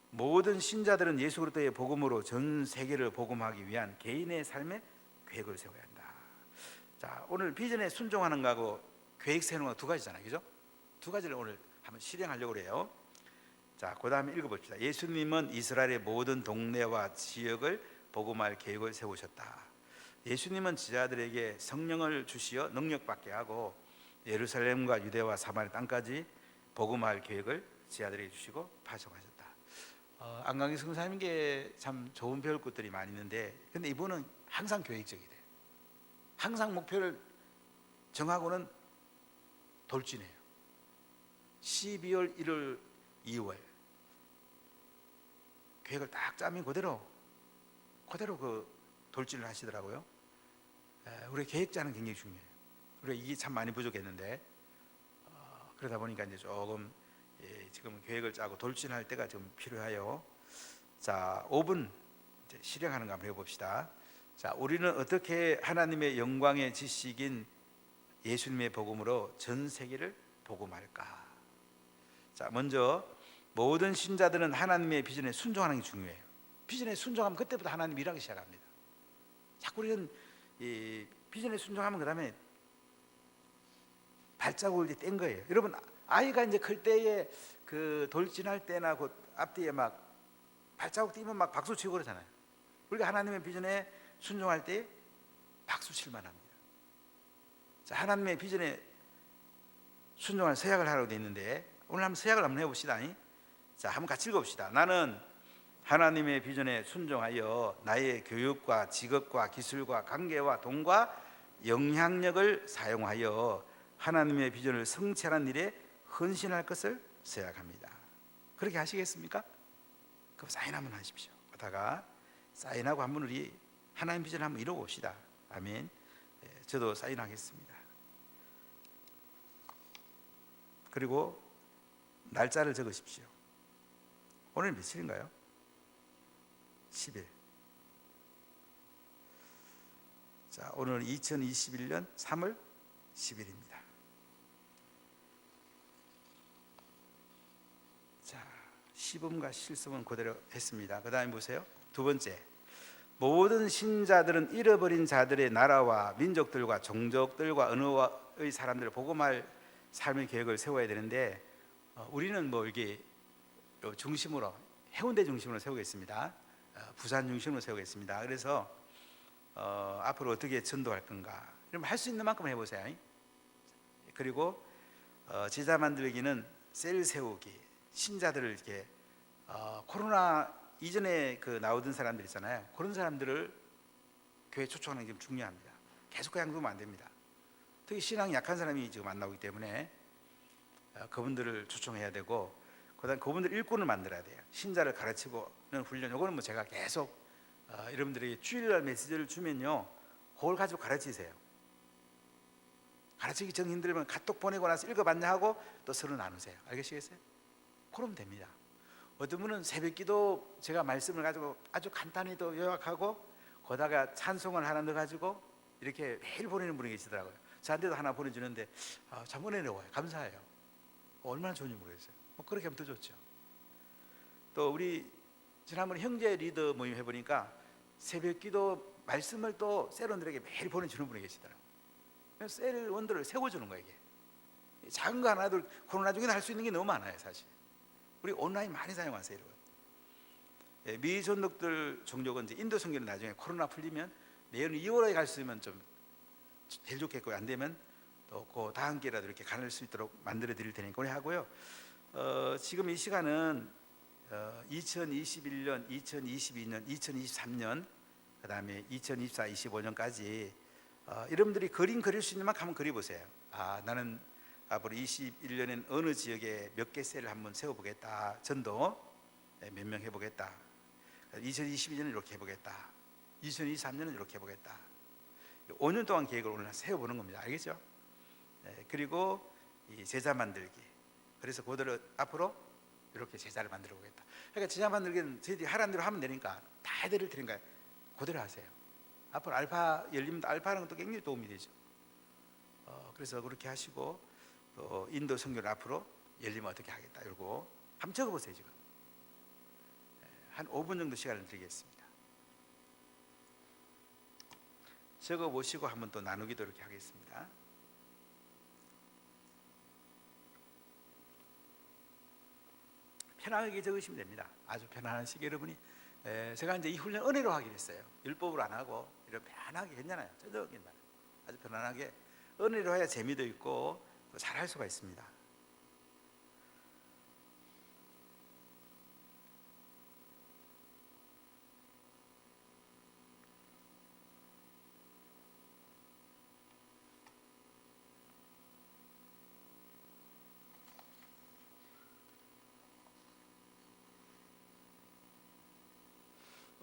모든 신자들은 예수 그리스도의 복음으로 전 세계를 복음하기 위한 개인의 삶의 계획을 세워야 한다. 자, 오늘 비전에 순종하는 거하고 계획 세우는 거 두 가지잖아요, 그죠? 두 가지를 오늘 한번 실행하려고 그래요. 자, 그 다음에 읽어봅시다. 예수님은 이스라엘의 모든 동네와 지역을 복음할 계획을 세우셨다. 예수님은 지자들에게 성령을 주시어 능력받게 하고 예루살렘과 유대와 사마리 땅까지 복음할 계획을 지자들에게 주시고 파송하셨다. 안강희 선생님께 참 좋은 배울 것들이 많이 있는데, 근데 이분은 항상 계획적이 돼요. 항상 목표를 정하고는 돌진해요. 12월, 1월, 2월 계획을 딱 짜면 그대로 그 돌진을 하시더라고요. 우리 계획 짜는 굉장히 중요해요. 우리가 이게 참 많이 부족했는데, 그러다 보니까 이제 조금 지금 계획을 짜고 돌진할 때가 좀 필요해요. 자, 5분 이제 실행하는 거 한번 해봅시다. 자, 우리는 어떻게 하나님의 영광의 지식인 예수님의 복음으로 전 세계를 복음할까? 자, 먼저 모든 신자들은 하나님의 비전에 순종하는 게 중요해요. 비전에 순종하면 그때부터 하나님 일하기 시작합니다. 자꾸 우리는 이 비전에 순종하면 그 다음에 발자국을 뗀 거예요. 여러분, 아이가 이제 클 때에 그 돌진할 때나 그 앞뒤에 막 발자국 띄면 막 박수 치고 그러잖아요. 우리가 하나님의 비전에 순종할 때 박수 칠만 합니다. 자, 하나님의 비전에 순종할 서약을 하라고 되어 있는데, 오늘 한번 서약을 한번 해봅시다. 자, 한번 같이 읽어봅시다. 나는 하나님의 비전에 순종하여 나의 교육과 직업과 기술과 관계와 돈과 영향력을 사용하여 하나님의 비전을 성취하는 일에 헌신할 것을 서약합니다. 그렇게 하시겠습니까? 그럼 사인 한번 하십시오. 하다가 사인하고 한번 우리 하나님 비전을 한번 이뤄봅시다. 아멘. 저도 사인하겠습니다. 그리고 날짜를 적으십시오. 오늘 며칠인가요? 10일. 자, 오늘 2021년 3월 10일입니다. 자, 시범과 실습은 그대로 했습니다. 그 다음에 보세요. 두 번째, 모든 신자들은 잃어버린 자들의 나라와 민족들과 종족들과 언어의 사람들을 복음할 삶의 계획을 세워야 되는데, 우리는 뭐 이게 중심으로 해운대 중심으로 세우겠습니다. 부산 중심으로 세우겠습니다. 그래서 앞으로 어떻게 전도할 건가, 그럼 할 수 있는 만큼 해보세요. 그리고 제자 만들기는 셀 세우기, 신자들을 이렇게 코로나 이전에 그 나오던 사람들 있잖아요. 그런 사람들을 교회 초청하는 게 중요합니다. 계속 그냥 두면 안 됩니다. 특히 신앙이 약한 사람이 지금 안 나오기 때문에 그분들을 초청해야 되고, 그다음 그분들 일꾼을 만들어야 돼요. 신자를 가르치고는 훈련. 이거는 뭐 제가 계속 여러분들에게 주일날 메시지를 주면요, 그걸 가지고 가르치세요. 가르치기 정 힘들면 카톡 보내고 나서 읽어봤냐 하고 또 서로 나누세요. 알겠시겠어요? 그러면 됩니다. 어떤 분은 새벽기도 제가 말씀을 가지고 아주 간단히 또 요약하고 거다가 찬송을 하나 넣어가지고 이렇게 매일 보내는 분이 계시더라고요. 저한테도 하나 보내주는데 참 은혜로워요. 감사해요. 얼마나 좋은지 모르겠어요. 뭐 그렇게 하면 더 좋죠. 또 우리 지난번에 형제 리더 모임 해보니까 새벽기도 말씀을 또 셀원들에게 매일 보내주는 분이 계시더라고요. 셀원들을 세워주는 거예요. 이게 작은 거 하나도 코로나 중에 할 수 있는 게 너무 많아요. 사실 우리 온라인 많이 사용하세요. 여러분. 미전독들 종족은 이제 인도 선교는 나중에 코로나 풀리면 내년 2월에 갈 수 있으면 좀 제일 좋겠고요. 안 되면 또 그 다음 기회라도 이렇게 가는 수 있도록 만들어 드릴 테니까 그래 하고요. 지금 이 시간은 2021년, 2022년, 2023년, 그 다음에 2024, 25년까지 여러분들이 그림 그릴 수 있는 만큼 한번 그려보세요. 나는 앞으로 21년엔 어느 지역에 몇 개 셀을 한번 세워보겠다. 전도 몇 명 해보겠다. 2022년은 이렇게 해보겠다. 2023년은 이렇게 해보겠다. 5년 동안 계획을 오늘 세워보는 겁니다. 알겠죠? 그리고 이 제자 만들기. 그래서 그들을 앞으로 이렇게 제자를 만들어 보겠다. 그러니까 제자 만들기는 저희들이 하라는 대로 하면 되니까 다 해드릴 테니까 그대로 하세요. 앞으로 알파 열리면 알파는 또 굉장히 도움이 되죠. 그래서 그렇게 하시고 또 인도 선교를 앞으로 열리면 어떻게 하겠다. 이러고 한번 적어보세요. 지금 한 5분 정도 시간을 드리겠습니다. 적어보시고 한번 또 나누기도 이렇게 하겠습니다. 편하게 적으시면 됩니다. 아주 편안하시게 여러분이. 제가 이제 이 훈련 은혜로 하기로 했어요. 율법으로 안 하고 이렇게 편하게 괜찮아요. 저적인 아주 편안하게 은혜로 해야 재미도 있고 또 잘할 수가 있습니다.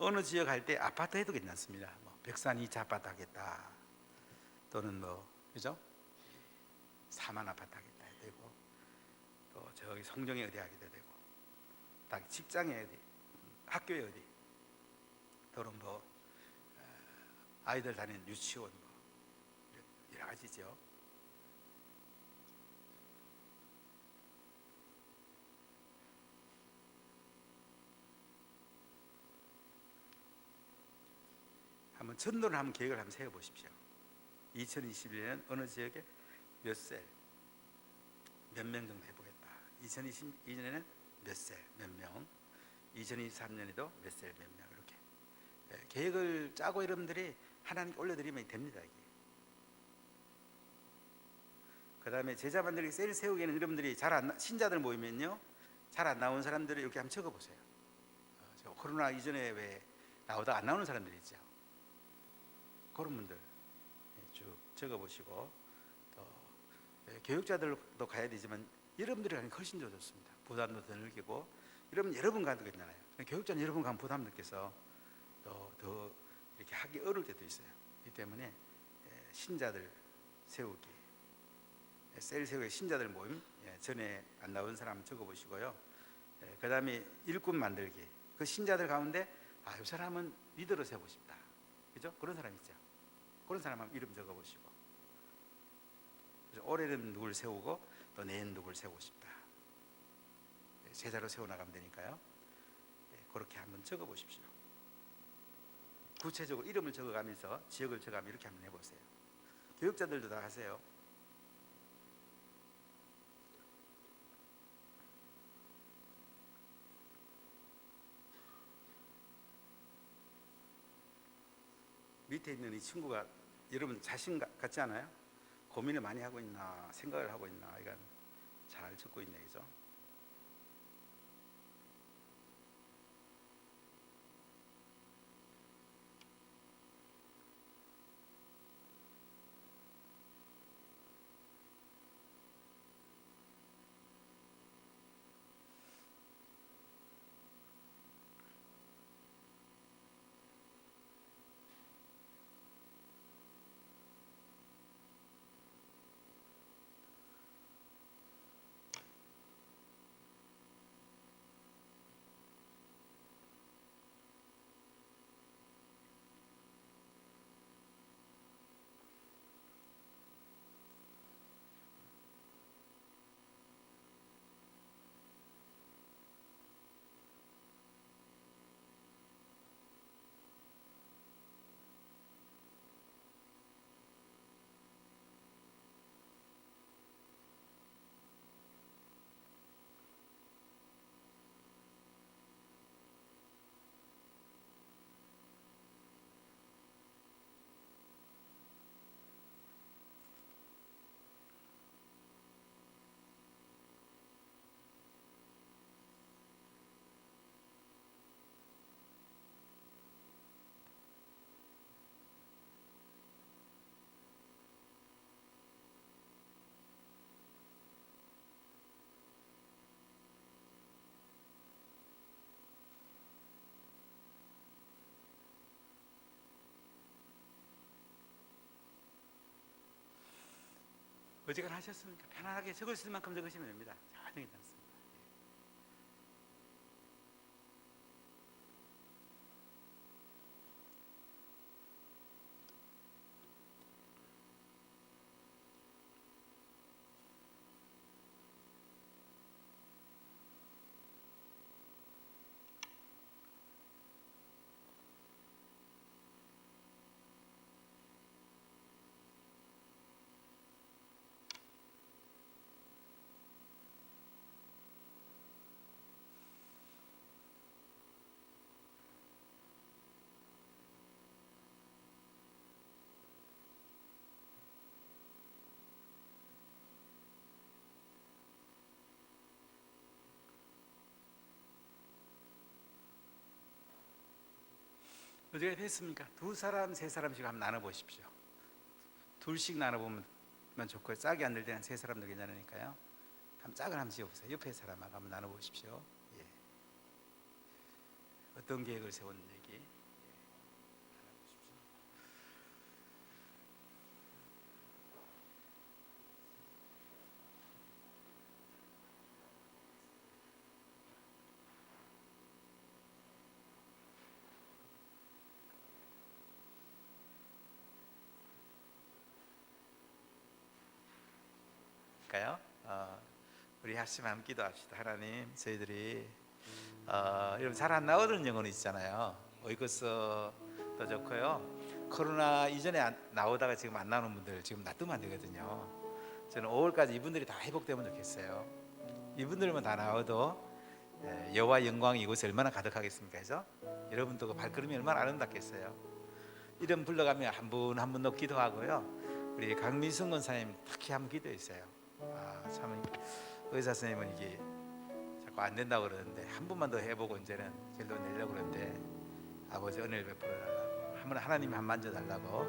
어느 지역 할 때 아파트 해도 괜찮습니다. 뭐 백산 2차 아파트 하겠다. 또는 뭐 그죠? 4만 아파트 하겠다 해도 되고, 또 저기 성정에 어디 하기도 되고, 딱 직장에 어디, 학교에 어디, 또는 뭐 아이들 다니는 유치원 뭐 여러 가지죠. 한번 전도를 한번 계획을 한번 세워 보십시오. 2021년 어느 지역에 몇 셀, 몇 명 정도 해보겠다. 2022년에는 몇 셀, 몇 명, 2023년에도 몇 셀, 몇 명 이렇게 계획을 짜고 여러분들이 하나님께 올려드리면 됩니다. 이게. 그 다음에 제자 만들기 셀 세우기에는 여러분들이 신자들 모이면요 잘 안 나온 사람들을 이렇게 한번 적어보세요. 코로나 이전에 왜 나오다 안 나오는 사람들이 있죠. 그런 분들 쭉 적어보시고, 또 교육자들도 가야 되지만 여러분들이 가는 게 훨씬 더 좋습니다. 부담도 더 늘리고, 여러분 가도 괜찮아요. 교육자는 여러분 가면 부담 느껴서 또 더 이렇게 하기 어려울 때도 있어요. 이 때문에 신자들 세우기, 셀 세우기 신자들 모임 전에 안 나온 사람 적어보시고요. 그 다음에 일꾼 만들기. 그 신자들 가운데 이 사람은 리더로 세우고 싶다. 그죠? 그런 사람 있죠. 그런 사람 한번 이름 적어보시고, 그래서 올해는 누굴 세우고 또 내년 누굴 세우고 싶다. 제자로 세워나가면 되니까요. 그렇게 한번 적어보십시오. 구체적으로 이름을 적어가면서 지역을 적어가면 이렇게 한번 해보세요. 교육자들도 다 하세요. 밑에 있는 이 친구가 여러분 자신 같지 않아요? 고민을 많이 하고 있나, 생각을 하고 있나, 이건 잘 적고 있네, 그죠? 어지간 하셨습니까? 편안하게 적을 수 있는 만큼 적으시면 됩니다. 전혀 괜찮습니다. 어디가 됐습니까? 두 사람, 세 사람씩 한번 나눠보십시오. 둘씩 나눠보면 좋고요. 짝이 안 될 때는 세 사람도 괜찮으니까요. 한번 짝을 한번 지어보세요. 옆에 사람하고 한번 나눠보십시오. 예. 어떤 계획을 세웠는지 나눠보십시오. 까요? 우리 하나님 함께 기도합시다. 하나님, 저희들이 여러분 잘 안 나오는 영혼이 있잖아요. 오이코스도 좋고요. 코로나 이전에 나오다가 지금 안 나오는 분들 지금 놔두면 안 되거든요. 저는 5월까지 이분들이 다 회복되면 좋겠어요. 이분들만 다 나와도 여호와 영광이 이곳에 얼마나 가득하겠습니까? 그래서 여러분도 그 발걸음이 얼마나 아름답겠어요. 이름 불러가며 한 분 한 분 더 기도하고요. 우리 강민승 권사님 특히 한번 기도했어요. 참 의사 선생님은 이게 자꾸 안 된다고 그러는데 한 번만 더 해보고 이제는 진료 내려고 그러는데 아버지 은혜를 베풀어 달라고, 한번 하나님 한 만져달라고.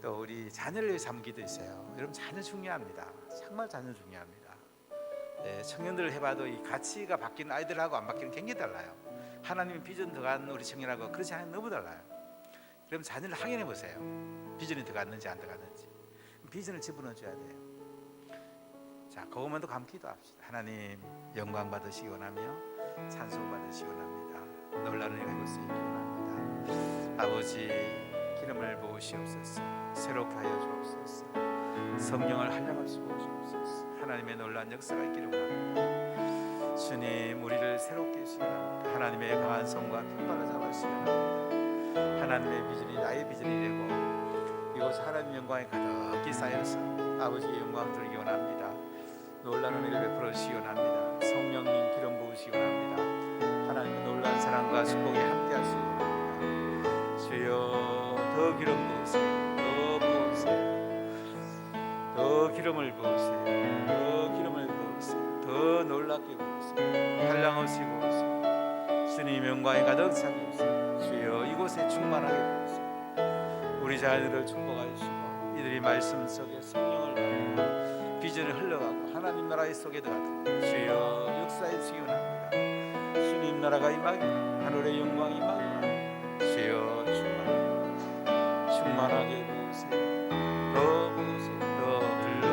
또 우리 자녀를 위해서 한번 기도했어요. 여러분 자녀 중요합니다. 정말 자녀 중요합니다. 청년들 해봐도 이 가치가 바뀌는 아이들하고 안 바뀌는 굉장히 달라요. 하나님의 비전 들어간 우리 청년하고 그렇지 않으면 너무 달라요. 그럼 자녀를 확인해 보세요. 비전이 들어갔는지 안 들어갔는지. 비전을 집어넣어 줘야 돼요. 자, 그것만도 감 기도합시다. 하나님 영광 받으시기 원하며 찬송 받으시기 원합니다. 놀라는 일을 이곳에 있기 원합니다. 아버지 기름을 부으시옵소서. 새롭게 하여 주옵소서. 성령을 한량없이 부으시옵소서. 하나님의 놀라운 역사가 있기를 원합니다. 주님 우리를 새롭게 해주시기 원합니다. 하나님의 강한 손과 핏발을 잡아주시기 원합니다. 하나님의 비전이 나의 비전이 되고 이곳 하나님의 영광이 가득히 쌓여서 아버지의 영광 드리기 원합니다. 놀라운 은혜를 베풀어 주시기 원합니다. 성령님 기름 부으시기 원합니다. 하나님의 놀라운 사랑과 축복이 함께 하시기 원합니다. 주여 더 기름 부으세요. 더 부으세요. 더 기름을 부으세요. 더 기름을 부으세요. 더 놀랍게 부으세요. 한량없이 부으세요. 주님 영광이 가득 차게 주세요. 주여 이곳에 충만하게 부으세요. 우리 자녀들을 축복하여 주시고 이들이 말씀 속에 성령을 받고 비전을 흘러가고 하나님 나라의 속에 들어가고 주여 역사해 주시기 원합니다. 주님 나라가 임하기를 하늘의 영광이 임하기를 주여 충만하게 부으세요. 더 부으세요. 더 불러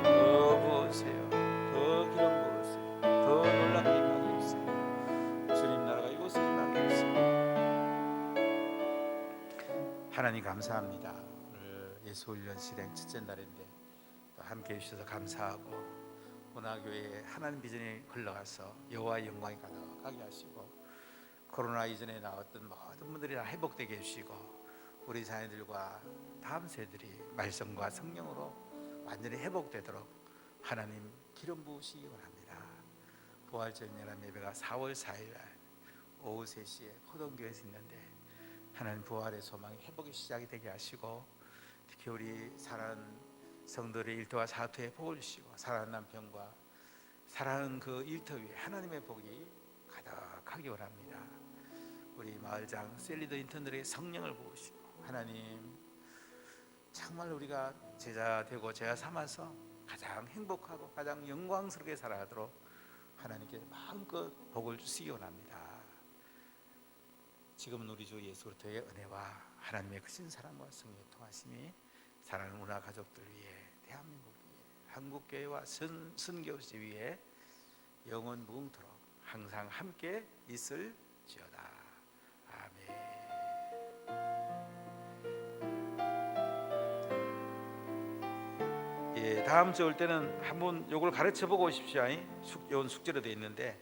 더 부으세요. 더 기름 부으세요. 더 놀랍게 임하게 해주세요. 주님 나라가 이곳에 임하게 해주세요. 하나님 감사합니다. 오늘 예수훈련 실행 첫째 날인데 함께 해주셔서 감사하고 문화교회에 하나님 비전이 흘러가서 여호와의 영광이 가득하게 하시고 코로나 이전에 나왔던 모든 분들이 다 회복되게 해주시고 우리 자녀들과 다음 세대들이 말씀과 성령으로 완전히 회복되도록 하나님 기름 부으시기 원합니다. 부활절 연합 예배가 4월 4일 날 오후 3시에 호동교회에서 있는데 하나님 부활의 소망이 회복의 시작이 되게 하시고 특히 우리 사랑하는 성도의 일터와 사토에 복을 주시고 사랑하는 남편과 사랑하는 그 일터 위에 하나님의 복이 가득하기 원합니다. 우리 마을장 셀리더 인턴들에게 성령을 부으시고 하나님 정말 우리가 제자 되고 제자 삼아서 가장 행복하고 가장 영광스럽게 살아가도록 하나님께 마음껏 복을 주시기 원합니다. 지금은 우리 주 예수 그리스도의 은혜와 하나님의 크신 사랑과 성령의 통하심이 사랑하는 문화 가족들 위해, 대한민국 위해, 한국교회와 선교지 위해 영원 무궁토록 항상 함께 있을지어다. 아멘. 예, 다음 주 올 때는 한번 요걸 가르쳐 보고 오십시오. 요건 숙제로 되어 있는데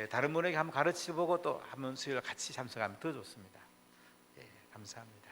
다른 분에게 한번 가르쳐 보고 또 한번 수요일 같이 참석하면 더 좋습니다. 예, 감사합니다.